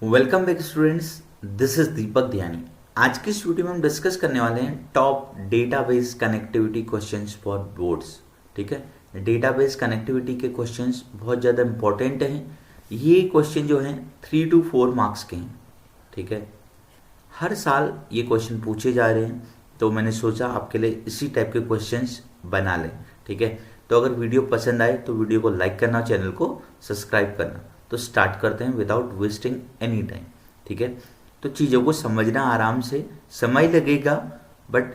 Welcome back students, this is Deepak Dhyani. आज की इस वीडियो में हम डिस्कस करने वाले हैं top database connectivity questions for boards. ठीक है, डेटाबेस कनेक्टिविटी के क्वेश्चंस बहुत ज़्यादा इंपॉर्टेंट हैं। ये क्वेश्चन जो हैं 3 to 4 मार्क्स के हैं। ठीक है, हर साल ये क्वेश्चन पूछे जा रहे हैं, तो मैंने सोचा आपके लिए इसी टाइप के क्वेश्चंस बना लें। ठीक है, तो अगर वीडियो पसंद आए तो वीडियो को लाइक करना, चैनल को सब्सक्राइब करना। तो स्टार्ट करते हैं विदाउट वेस्टिंग एनी टाइम। ठीक है, तो चीज़ों को समझना आराम से, समय लगेगा बट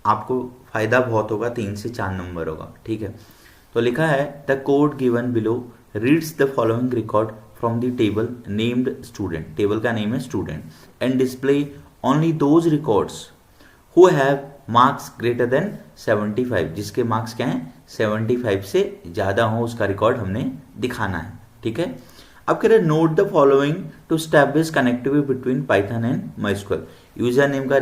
आपको फायदा बहुत होगा। 3 से 4 नंबर होगा। ठीक है, तो लिखा है the code given below reads the following record from the table named student. Table का नेम है student and display only those records who have marks greater than 75। जिसके मार्क्स क्या हैं 75 से ज़्यादा हो, उसका रिकॉर्ड हमने दिखाना है। ठीक है, अब कह रहे note the following to establish connectivity between Python and MySQL. User name का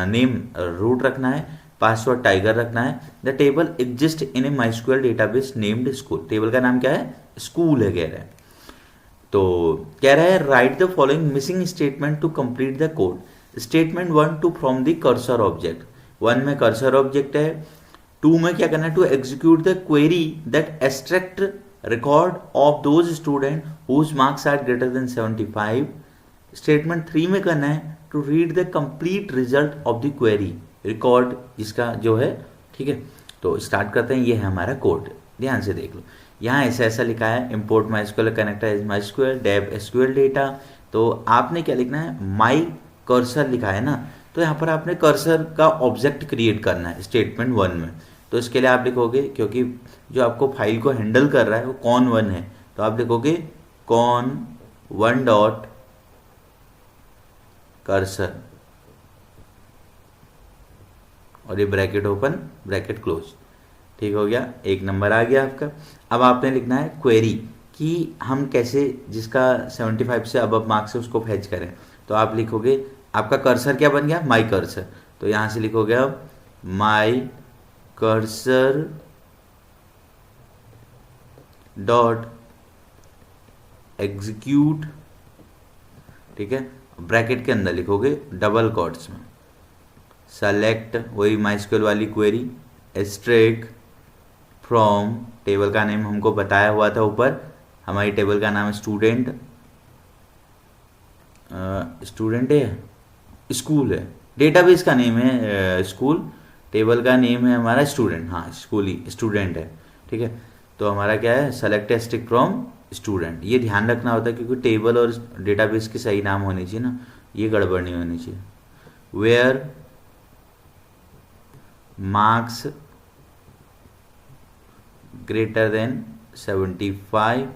नेम रूट रखना है, पासवर्ड टाइगर रखना है। The table exist in a MySQL database named school. Table का नाम क्या है, स्कूल है कह रहा है। तो कह रहा है write the following missing statement to complete the code. Statement 1 to from the cursor object. 1 में कर्सर ऑब्जेक्ट है। 2 में क्या करना है, to execute the query that extract record of those student whose marks are greater than 75। Statement 3 में करना है to read the complete result of the query, record जिसका जो है। ठीक है, तो स्टार्ट करते हैं। ये है हमारा कोड, ध्यान से देख लो। यहाँ ऐसा ऐसा लिखा है import MySQL connector as MySQL dev SQL data. तो आपने क्या लिखना है, माई कर्सर लिखा है ना, तो यहाँ पर आपने कर्सर का ऑब्जेक्ट क्रिएट करना है स्टेटमेंट 1 में। तो इसके लिए आप लिखोगे, क्योंकि जो आपको फाइल को हैंडल कर रहा है वो कॉन 1 है, तो आप लिखोगे कॉन 1 डॉट कर्सर और ये ब्रैकेट ओपन ब्रैकेट क्लोज। ठीक हो गया, 1 नंबर आ गया आपका। अब आपने लिखना है क्वेरी कि हम कैसे जिसका 75 से अब मार्क्स है उसको फैच करें। तो आप लिखोगे, आपका कर्सर क्या बन गया, माई कर्सर। तो यहां से लिखोगे अब माई कर्सर डॉट एग्जीक्यूट। ठीक है, ब्रैकेट के अंदर लिखोगे डबल कोट्स में सेलेक्ट, वही माइस्क्यूएल वाली क्वेरी, एक्सट्रैक्ट फ्रॉम, टेबल का नेम हमको बताया हुआ था ऊपर, हमारी टेबल का नाम स्टूडेंट, स्टूडेंट है, स्कूल है, डेटाबेस का नेम है स्कूल, टेबल का नेम है हमारा स्टूडेंट। हाँ, स्कूल ही स्टूडेंट है। ठीक है, तो हमारा क्या है, सेलेक्ट स्टिक फ्रॉम स्टूडेंट। ये ध्यान रखना होता है क्योंकि टेबल और डेटाबेस के सही नाम होने चाहिए ना, ये गड़बड़ नहीं होनी चाहिए। वेयर मार्क्स ग्रेटर देन 75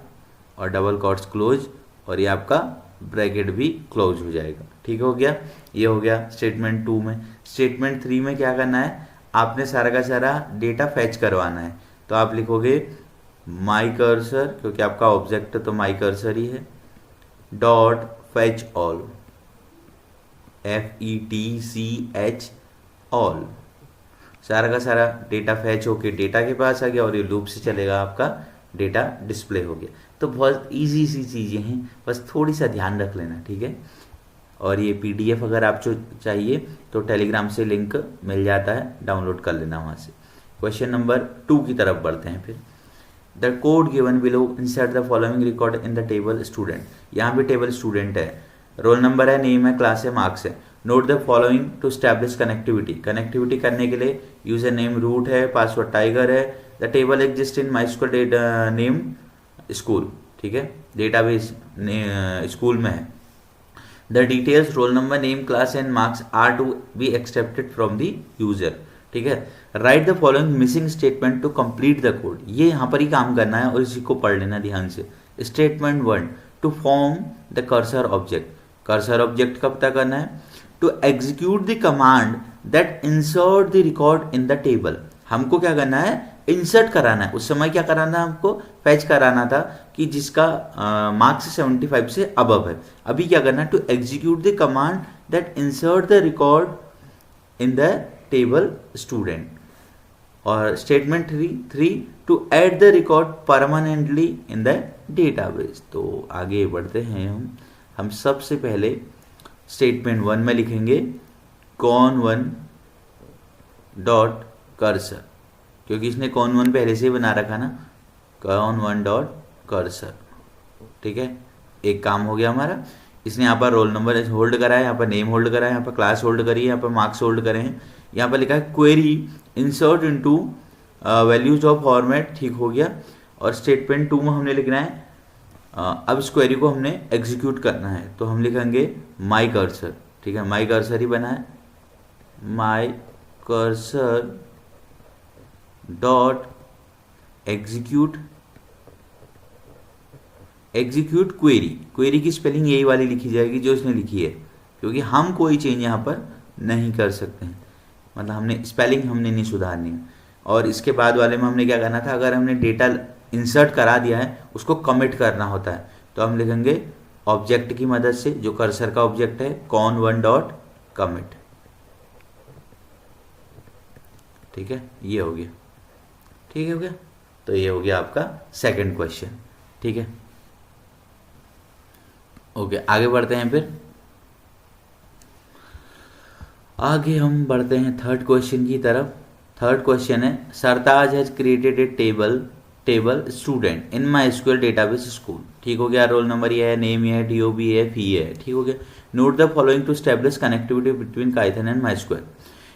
और डबल कॉट्स क्लोज, और ये आपका ब्रैकेट भी क्लोज हो जाएगा। ठीक हो गया, ये हो गया स्टेटमेंट 2 में। स्टेटमेंट 3 में क्या करना है, आपने सारा का सारा डेटा फैच करवाना है। तो आप लिखोगे माई कर्सर, क्योंकि आपका ऑब्जेक्ट तो माई कर्सर ही है, dot fetch all, FETCH all. सारा का सारा डेटा फैच होके डेटा के पास आ गया और ये लूप से चलेगा, आपका डेटा डिस्प्ले हो गया। तो बहुत इजी सी चीज़ें हैं, बस थोड़ी सा ध्यान रख लेना। ठीक है, और ये PDF अगर आप जो चाहिए तो टेलीग्राम से लिंक मिल जाता है, डाउनलोड कर लेना वहाँ से। क्वेश्चन नंबर 2 की तरफ बढ़ते हैं फिर। The code given below insert the following record in the table student. यहाँ भी टेबल स्टूडेंट है, रोल नंबर है, नेम है, क्लास है, मार्क्स है। Note the following to establish connectivity. Connectivity करने के लिए यूजर नेम रूट है, पासवर्ड टाइगर है। The table exist in MySQL name school. ठीक है, डेटाबेस स्कूल में है। The details roll number name class and marks are to be accepted from the user. ठीक है, write the following missing statement to complete the code. ये यहाँ पर ही काम करना है और इसी को पढ़ लेना ध्यान से। Statement 1 to form the cursor object. Cursor object कब तक करना है, to execute the command that insert the record in the table. हमको क्या करना है, इंसर्ट कराना है। उस समय क्या कराना है, हमको फैच कराना था कि जिसका मार्क्स 75 से अबव है। अभी क्या करना है, to execute the command that insert the record in the table student. और statement 3 to add the record permanently in the database. तो आगे बढ़ते हैं हम। हम सबसे पहले स्टेटमेंट 1 में लिखेंगे con1 डॉट कर्सर, क्योंकि इसने con1 पहले से ही बना रखा ना, con1 डॉट कर्सर। ठीक है, एक काम हो गया हमारा। इसने यहाँ पर रोल नंबर होल्ड करा है, यहाँ पर नेम होल्ड करा है, यहाँ पर क्लास होल्ड करी है, यहाँ पर मार्क्स होल्ड करे हैं, यहाँ पर लिखा है query insert into values of format. ठीक हो गया। और स्टेटमेंट 2 में हमने लिखना है अब इस क्वेरी को हमने एग्जीक्यूट करना है, तो हम लिखेंगे माई कर्सर। ठीक है, माई कर्सर ही बना है, माई cursor dot execute query. Query की स्पेलिंग यही वाली लिखी जाएगी जो इसने लिखी है, क्योंकि हम कोई चेंज यहाँ पर नहीं कर सकते हैं, मतलब हमने स्पेलिंग हमने नहीं सुधारनी है। और इसके बाद वाले में हमने क्या करना था, अगर हमने डेटा इंसर्ट करा दिया है उसको कमिट करना होता है, तो हम लिखेंगे ऑब्जेक्ट की मदद से, जो कर्सर का ऑब्जेक्ट है, con1 डॉट कमिट। ठीक है, ये हो गया। ठीक हो गया, तो ये हो गया आपका सेकंड क्वेश्चन। ठीक है, ओके, आगे बढ़ते हैं। फिर आगे हम बढ़ते हैं थर्ड क्वेश्चन की तरफ। थर्ड क्वेश्चन है Sartaj has created a table student in my SQL database school. ठीक हो गया, रोल नंबर ये है, नेम ये है, DOB ये है, फी है। ठीक हो गया। Note the following to establish connectivity between Python and my SQL.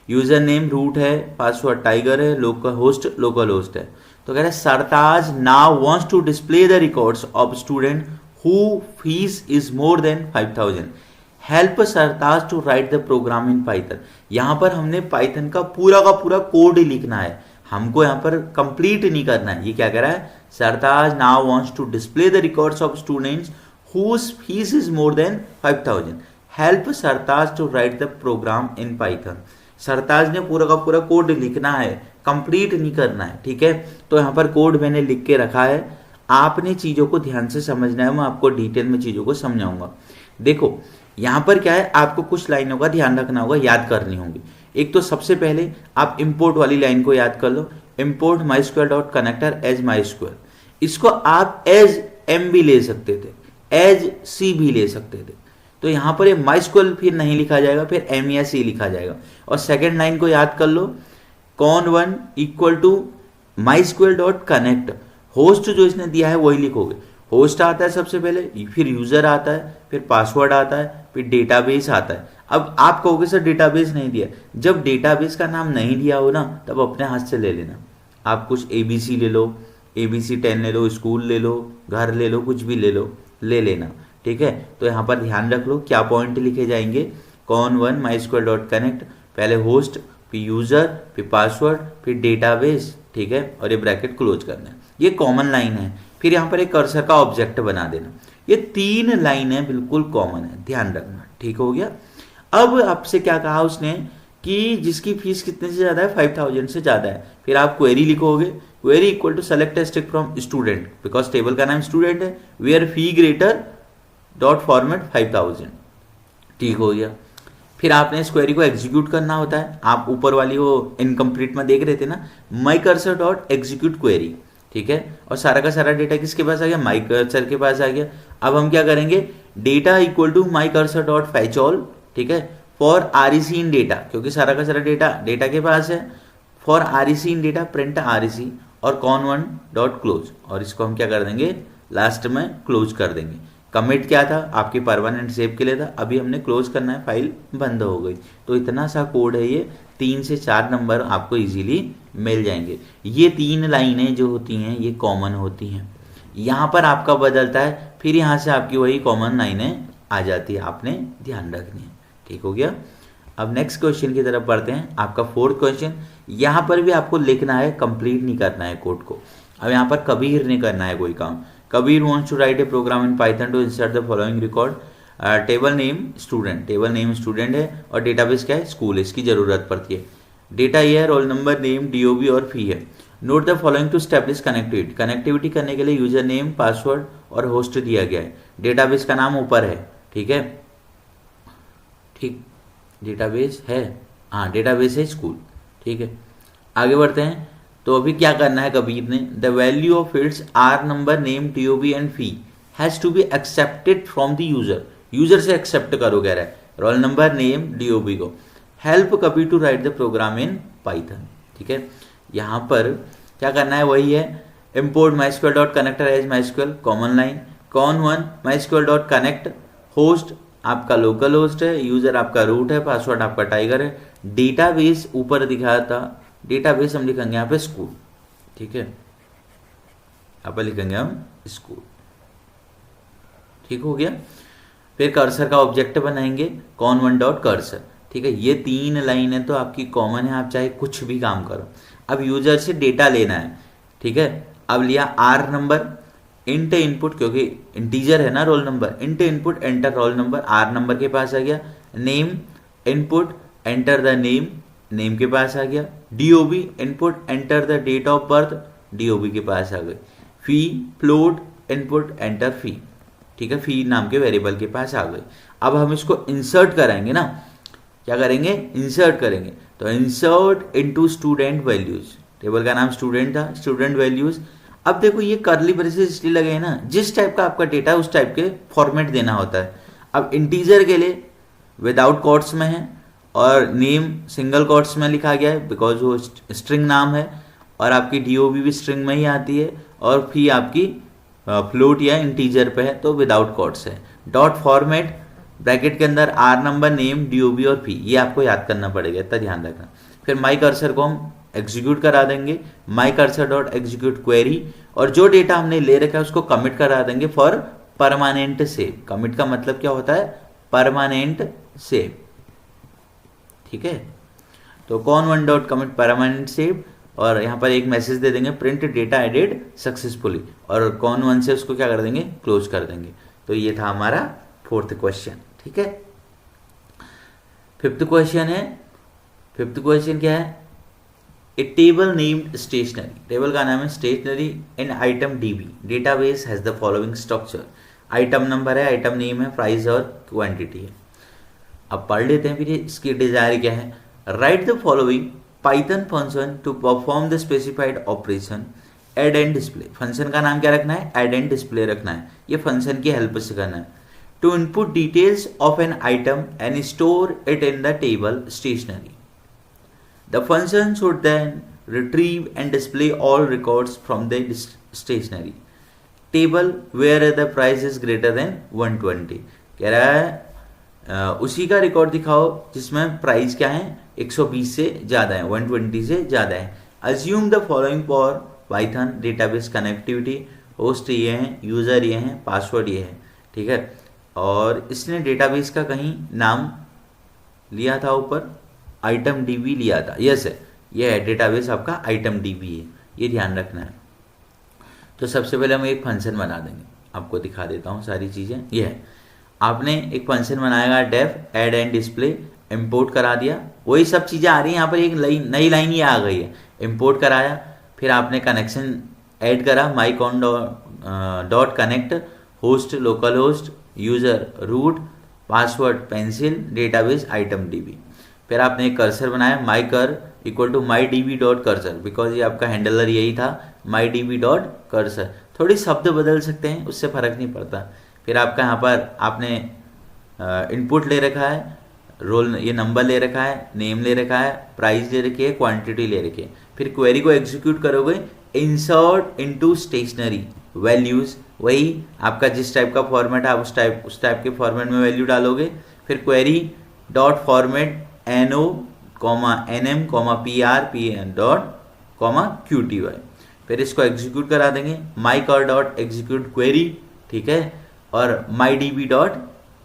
User name root है, पासवर्ड टाइगर है, लोकल होस्ट है। तो कह रहे हैं Sartaj now wants to display the records of student who fees is more than 5000। Help Sartaj to write the program in Python. यहाँ पर हमने पाइथन का पूरा कोड लिखना है, हमको यहाँ पर कंप्लीट नहीं करना है। ये क्या कह रहा है, Sartaj now wants to display the records of students whose fees is more than 5000। Help Sartaj to write the program in Python. Sartaj ने पूरा का पूरा कोड लिखना है, कंप्लीट नहीं करना है। ठीक है, तो यहाँ पर कोड मैंने लिख के रखा है, आपने चीज़ों को ध्यान से समझना है, मैं आपको डिटेल में चीज़ों को समझाऊंगा। देखो यहाँ पर क्या है, आपको कुछ लाइनों का ध्यान रखना होगा, याद करनी होगी। एक तो सबसे पहले आप इंपोर्ट वाली लाइन को याद कर लो, import my dot connector as my square. इसको आप एज एम भी ले सकते थे, एज सी भी ले सकते थे। तो यहाँ पर ये माई स्क्वेयर फिर नहीं लिखा जाएगा, फिर एम या सी लिखा जाएगा। और सेकेंड लाइन को याद कर लो, con1 equal to my square dot connect. Host जो इसने दिया है वही लिखोगे। होस्ट आता है सबसे पहले, फिर यूजर आता है, फिर पासवर्ड आता है, फिर डेटाबेस आता है। अब आप कहोगे सर डेटाबेस नहीं दिया, जब डेटाबेस का नाम नहीं दिया हो ना, तब अपने हाथ से ले लेना। आप कुछ ABC ले लो, ABC 10 ले लो, स्कूल ले लो, घर ले लो, कुछ भी ले लो, ले लेना। ठीक है, तो यहाँ पर ध्यान रख लो क्या पॉइंट लिखे जाएंगे, con1 माई स्क्वेयर डॉट कनेक्ट, पहले होस्ट, फिर यूजर, फिर पासवर्ड, फिर डेटाबेस। ठीक है, और ये ब्रैकेट क्लोज करना है। ये कॉमन लाइन है। फिर यहाँ पर एक कर्सर का ऑब्जेक्ट बना देना। ये 3 लाइनें बिल्कुल कॉमन है, ध्यान रखना। ठीक हो गया। अब आपसे क्या कहा उसने कि जिसकी फीस कितने से ज़्यादा है, 5000 से ज़्यादा है। फिर आप क्वेरी लिखोगे, query equal to select a string from student, because table का नाम स्टूडेंट है, where fee greater dot format 5000। ठीक हो गया। फिर आपने इस क्वेरी को एग्जीक्यूट करना होता है। आप ऊपर वाली वो इनकम्प्लीट में देख रहे थे ना, माई कर्सर डॉट एग्जीक्यूट क्वेरी। ठीक है, और सारा का सारा डेटा किसके पास आ गया, माई कर्सर के पास आ गया। अब हम क्या करेंगे, data equal to my cursor dot fetch all. ठीक है, फॉर REC इन डेटा, क्योंकि सारा का सारा डेटा के पास है। For REC in data print REC और con1 डॉट क्लोज, और इसको हम क्या कर देंगे, लास्ट में क्लोज कर देंगे। कमिट क्या था, आपकी परमानेंट सेव के लिए था, अभी हमने क्लोज करना है, फाइल बंद हो गई। तो इतना सा कोड है ये, 3 से 4 नंबर आपको इजीली मिल जाएंगे। ये 3 लाइनें जो होती हैं ये कॉमन होती हैं। यहाँ पर आपका बदलता है, फिर यहाँ से आपकी वही कॉमन लाइनें आ जाती है, आपने ध्यान रखनी है। ठीक हो गया। अब नेक्स्ट क्वेश्चन की तरफ बढ़ते हैं। आपका 4th क्वेश्चन, यहाँ पर भी आपको लिखना है, कंप्लीट नहीं करना है कोड को। अब यहाँ पर कबीर ने करना है कोई काम। Kabir wants to write a program in Python to insert the following record, table name student है, और डेटाबेस क्या है, स्कूल है, इसकी जरूरत पड़ती है। डेटा ये है, रोल नंबर, नेम, DOB और फी है। Note the following to establish connectivity. Connectivity करने के लिए यूजर नेम, पासवर्ड और होस्ट दिया गया है। डेटाबेस का नाम ऊपर है। ठीक है, ठीक, डेटाबेस है, हाँ डेटाबेस है स्कूल। ठीक है, आगे बढ़ते हैं। तो अभी क्या करना है कबीर ने, the value of fields are number, name, DOB and fee has to be accepted from the user. User से एक्सेप्ट करो कह रहा है, रोल नंबर नेम डीओबी को। हेल्प कभी to write the program in Python, ठीक है। यहाँ पर क्या करना है वही है, import MySQL dot connector as MySQL common line, con one MySQL dot connect, host आपका लोकल होस्ट है, यूजर आपका रूट है, पासवर्ड आपका टाइगर है, डेटाबेस ऊपर दिखाया था, डेटाबेस हम लिखेंगे यहाँ पे स्कूल, ठीक है, यहाँ पर लिखेंगे हम स्कूल, ठीक हो गया। फिर कर्सर का ऑब्जेक्ट बनाएंगे कॉन वन डॉट कर्सर, ठीक है। ये 3 लाइनें तो आपकी कॉमन है, आप चाहे कुछ भी काम करो। अब यूजर से डेटा लेना है, ठीक है। अब लिया आर नंबर, इंट इनपुट, क्योंकि इंटीजर है ना roll number, int input enter roll number, R number के पास आ गया। Name input enter the name, name के पास आ गया। DOB input enter the date of birth, DOB के पास आ गई। Fee float input enter fee, ठीक है, फी नाम के वेरिएबल के पास आ गई। अब हम इसको इंसर्ट कराएंगे ना, क्या करेंगे, इंसर्ट करेंगे। तो insert into student values, table का नाम स्टूडेंट था, स्टूडेंट वैल्यूज। अब देखो ये कर्ली ब्रेसेस इसलिए लगे हैं ना, जिस टाइप का आपका डेटा है उस टाइप के फॉर्मेट देना होता है। अब इंटीजर के लिए विदाउट कोट्स में है, और नेम सिंगल कोट्स में लिखा गया है बिकॉज वो स्ट्रिंग नाम है, और आपकी डीओबी भी स्ट्रिंग में ही आती है, और फी आपकी फ्लोट या इंटीजर पे है तो विदाउट कोट्स है। डॉट फॉर्मेट ब्रैकेट के अंदर आर नंबर नेम डीओबी और फी, ये आपको याद करना पड़ेगा, इतना ध्यान रखना। फिर माई कर्सर को हम एग्जीक्यूट करा देंगे, माई कर्सर डॉट एग्जीक्यूट क्वेरी, और जो डेटा हमने ले रखा है उसको कमिट करा देंगे फॉर परमानेंट सेव। कमिट का मतलब क्या होता है, परमानेंट सेव, ठीक है। तो con one dot commit permanent save, और यहाँ पर एक मैसेज दे देंगे प्रिंट डेटा एडेड सक्सेसफुली, और कॉन वन से उसको क्या कर देंगे, क्लोज कर देंगे। तो ये था हमारा 4th क्वेश्चन, ठीक है। 5th क्वेश्चन है, 5th क्वेश्चन क्या है, a table named stationery, table का नाम है stationery in item DB, database has the following structure. Item number है, आइटम नेम है, प्राइस और क्वांटिटी है। अब पढ़ लेते हैं फिर इसकी डिजायर क्या है। Write the following Python function to perform the specified operation add and display. Function का नाम क्या रखना है, एड एंड डिस्प्ले रखना है, ये फंक्शन की हेल्प से करना है। To input details of an item and store it in the table stationery. The function should then retrieve and display all records from the stationery table where the price is greater than 120। कह रहा है उसी का record दिखाओ जिसमें price क्या है, 120 से ज़्यादा है, 120 से ज़्यादा है। Assume the following for Python database connectivity, host ये है, यूज़र ये है, पासवर्ड ये है, ठीक है। और इसने डेटाबेस का कहीं नाम लिया था, ऊपर आइटम डीबी लिया था, यस है, ये है डेटाबेस आपका आइटम डीबी है, ये ध्यान रखना है। तो सबसे पहले हम एक फंक्शन बना देंगे, आपको दिखा देता हूँ सारी चीज़ें। ये है, आपने एक फंक्शन बनाएगा def add and display, import करा दिया, वही सब चीज़ें आ रही हैं यहाँ पर, एक नई लाइन ये आ गई है, इंपोर्ट कराया। फिर आपने कनेक्शन ऐड करा, my con dot connect, host local host, user root, password pencil, database item DB. फिर आपने एक कर्सर बनाया, my cur equal to my D B dot cursor, because ये आपका हैंडलर यही था, my D B dot cursor. थोड़ी शब्द बदल सकते हैं, उससे फ़र्क नहीं पड़ता। फिर आपका यहाँ पर आपने इनपुट ले रखा है, रोल ये नंबर ले रखा है, नेम ले रखा है, प्राइस ले रखी है, क्वांटिटी ले रखी है। फिर क्वेरी को एग्जीक्यूट करोगे, इंसर्ट इनटू स्टेशनरी वैल्यूज़, वही आपका जिस टाइप का फॉर्मेट है आप उस टाइप के फॉर्मेट में वैल्यू डालोगे। फिर query dot format NO, NM, PR, PN dot QTY। फिर इसको एग्जीक्यूट करा देंगे, माई कर डॉट एग्जीक्यूट क्वेरी, ठीक है, और my D B dot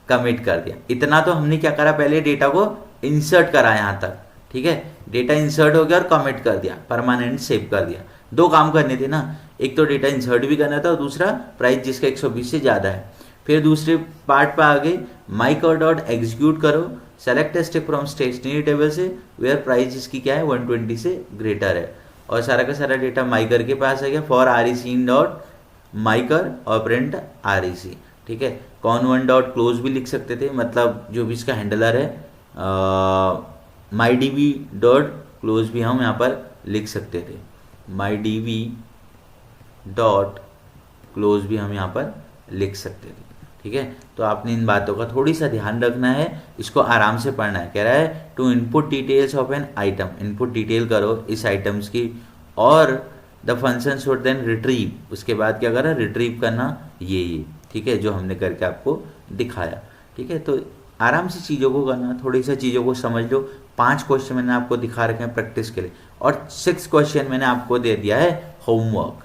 commit कर दिया। इतना तो हमने क्या करा, पहले डेटा को इंसर्ट करा यहाँ तक, ठीक है, डेटा इंसर्ट हो गया और कमिट कर दिया, परमानेंट सेव कर दिया। 2 काम करने थे ना, एक तो डेटा इंसर्ट भी करना था और दूसरा प्राइस जिसका 120 से ज़्यादा है। फिर दूसरे पार्ट पर आगे माई कर डॉट एग्जीक्यूट करो, select step from stationery table से वेयर प्राइस जिसकी क्या है 120 से ग्रेटर है, और सारा का सारा डेटा माइकर के पास आ गया। फॉर REC इन डॉट माइकर और प्रिंट REC, ठीक है। कॉन वन डॉट क्लोज भी लिख सकते थे, मतलब जो भी इसका हैंडलर है, my D B dot close भी हम यहाँ पर लिख सकते थे, my D B dot close भी हम यहाँ पर लिख सकते थे, ठीक है, तो आपने इन बातों का थोड़ी सा ध्यान रखना है, इसको आराम से पढ़ना है। कह रहा है to input details of an item, input detail करो इस आइटम्स की, और the function should then retrieve, उसके बाद क्या करा, रिट्रीव करना ये, ठीक है, जो हमने करके आपको दिखाया। ठीक है, तो आराम से चीज़ों को करना, थोड़ी सा चीज़ों को समझ लो। 5 क्वेश्चन मैंने आपको दिखा रखे हैं प्रैक्टिस के लिए, और 6 क्वेश्चन मैंने आपको दे दिया है होमवर्क।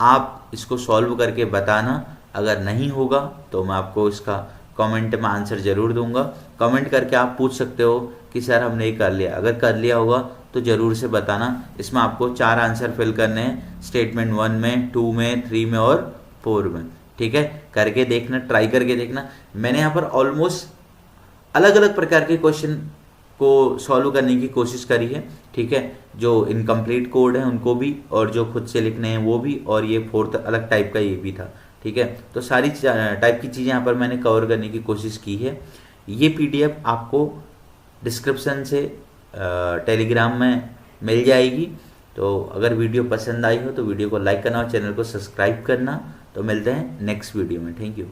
आप इसको सॉल्व करके बताना, अगर नहीं होगा तो मैं आपको इसका कमेंट में आंसर ज़रूर दूंगा। कमेंट करके आप पूछ सकते हो कि सर हमने ये कर लिया, अगर कर लिया होगा तो ज़रूर से बताना। इसमें आपको 4 आंसर फिल करने हैं, स्टेटमेंट 1 में, 2 में, 3 में और 4 में। ठीक है, करके देखना, ट्राई करके देखना। मैंने यहाँ पर ऑलमोस्ट अलग अलग प्रकार के क्वेश्चन को सॉल्व करने की कोशिश करी है। ठीक है, जो इनकम्प्लीट कोड है उनको भी, और जो खुद से लिखने हैं वो भी, और ये 4th अलग टाइप का ये भी था। ठीक है, तो सारी टाइप की चीज़ें यहाँ पर मैंने कवर करने की कोशिश की है। ये पीडीएफ आपको डिस्क्रिप्शन से टेलीग्राम में मिल जाएगी। तो अगर वीडियो पसंद आई हो तो वीडियो को लाइक करना और चैनल को सब्सक्राइब करना। तो मिलते हैं नेक्स्ट वीडियो में। Thank you.